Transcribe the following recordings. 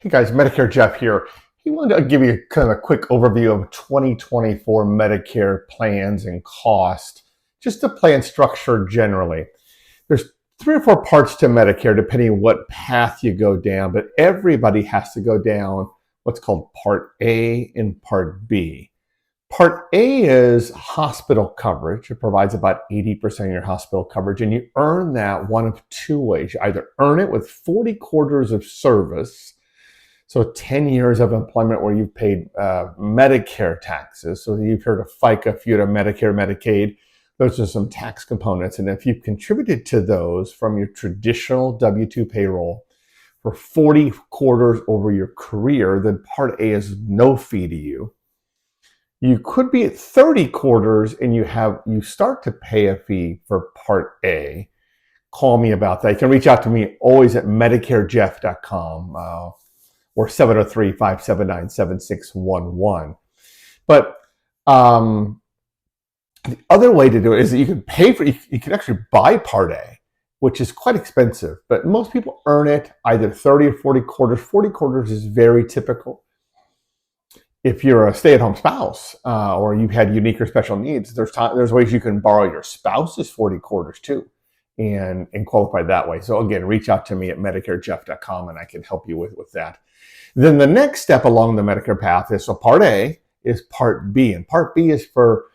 Hey guys, Medicare Jeff here. He wanted to give you kind of a quick overview of 2024 Medicare plans and cost, just the plan structure generally. There's 3 or 4 parts to Medicare depending on what path you go down, but everybody has to go down what's called Part A and Part B. Part A is hospital coverage. It provides about 80% of your hospital coverage, and you earn that one of 2 ways. You either earn it with 40 quarters of service, so 10 years of employment where you've paid Medicare taxes. So you've heard of FICA, if you had a Medicare, Medicaid, those are some tax components. And if you've contributed to those from your traditional W-2 payroll for 40 quarters over your career, then Part A is no fee to you. You could be at 30 quarters and you start to pay a fee for Part A. Call me about that. You can reach out to me always at Medicare-focused.com. Or 703-579-7611. But the other way to do it is that you can pay for, you can actually buy Part A, which is quite expensive, but most people earn it either 30 or 40 quarters. 40 quarters is very typical. If you're a stay-at-home spouse or you've had unique or special needs, there's ways you can borrow your spouse's 40 quarters too and qualify that way. So again, reach out to me at Medicare-focused.com and I can help you with that. Then the next step along the Medicare path is, so Part A is Part B, and Part B is for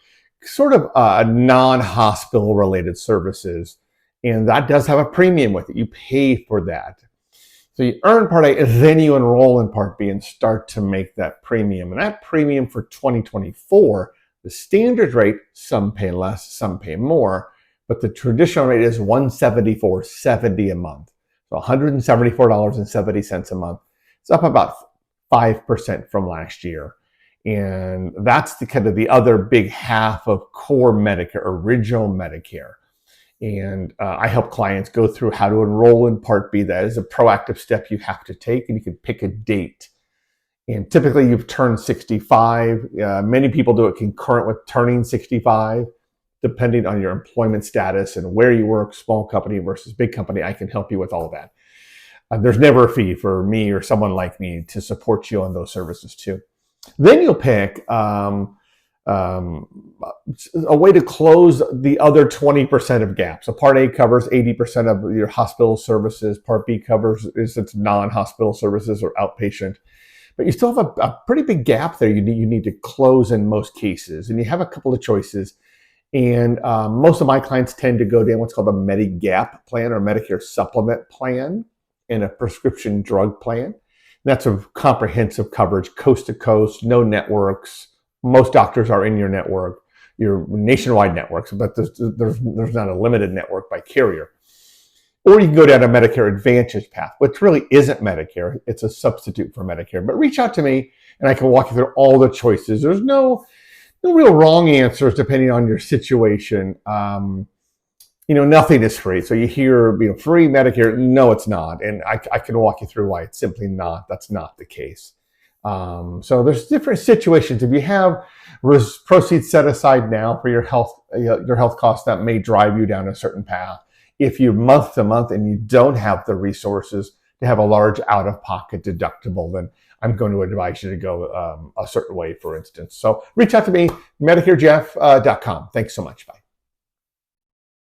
sort of non-hospital related services, and that does have a premium with it. You pay for that. So you earn Part A, and then you enroll in Part B and start to make that premium. And that premium for 2024, the standard rate, some pay less, some pay more, but the traditional rate is $174.70 a month. So $174.70 a month. It's up about 5% from last year. And that's the kind of the other big half of core Medicare, original Medicare. And I help clients go through how to enroll in Part B. That is a proactive step you have to take, and you can pick a date. And typically you've turned 65. Many people do it concurrent with turning 65, depending on your employment status and where you work, small company versus big company. I can help you with all of that. There's never a fee for me or someone like me to support you on those services too. Then you'll pick a way to close the other 20% of gaps. So Part A covers 80% of your hospital services. Part B covers its non-hospital services or outpatient. But you still have a pretty big gap there you need to close in most cases. And you have a couple of choices. And most of my clients tend to go down what's called a Medigap plan or Medicare supplement plan, and a prescription drug plan. That's a comprehensive coverage, coast to coast, no networks. Most doctors are in your network, your nationwide networks, but there's not a limited network by carrier. Or you can go down a Medicare Advantage path, which really isn't Medicare. It's a substitute for Medicare. But reach out to me and I can walk you through all the choices. There's no real wrong answers depending on your situation. Nothing is free. So you hear, free Medicare. No, it's not. And I can walk you through why it's simply not. That's not the case. So there's different situations. If you have proceeds set aside now for your health costs, that may drive you down a certain path. If you're month to month and you don't have the resources to have a large out-of-pocket deductible, then I'm going to advise you to go a certain way, for instance. So reach out to me, MedicareJeff.com. Thanks so much. Bye.